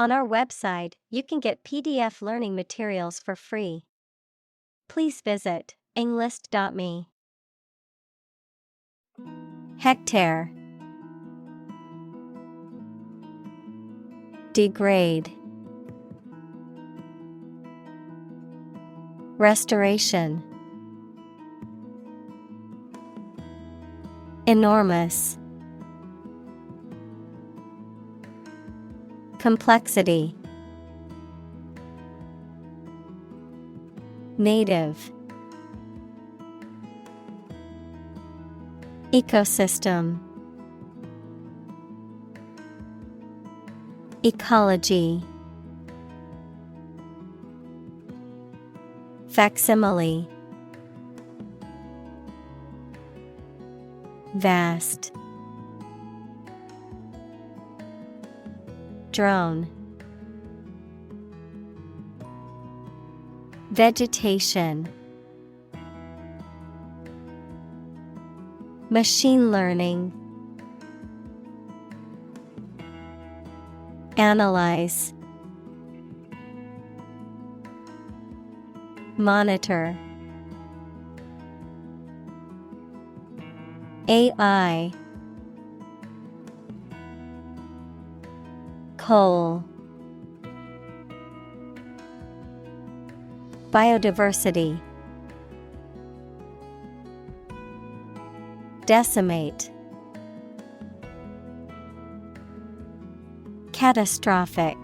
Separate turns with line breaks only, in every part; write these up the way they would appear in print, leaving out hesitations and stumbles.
On our website, you can get PDF learning materials for free. Please visit englist.me. Hectare. Degrade. Restoration. Enormous. Complexity. Native. Ecosystem. Ecology. Facsimile. Vast. Drone. Vegetation. Machine learning. Analyze. Monitor. AI. Coal. Biodiversity. Decimate. Catastrophic.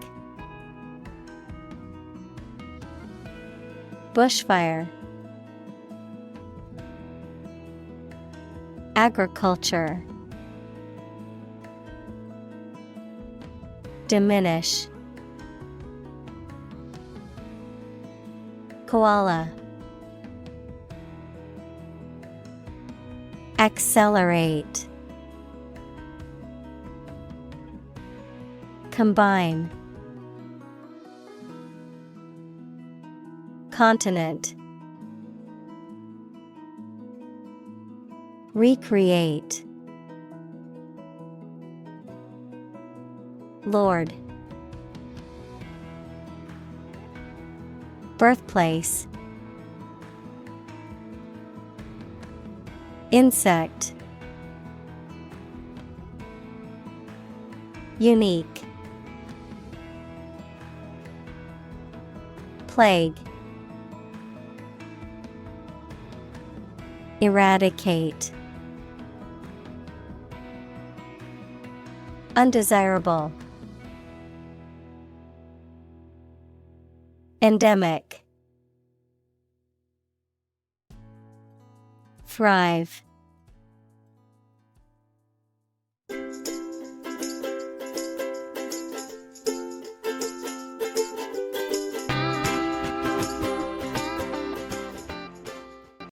Bushfire. Agriculture. Diminish. Koala. Accelerate. Combine. Continent. Recreate. Lord. Birthplace. Insect. Unique. Plague. Eradicate. Undesirable. Endemic. Thrive.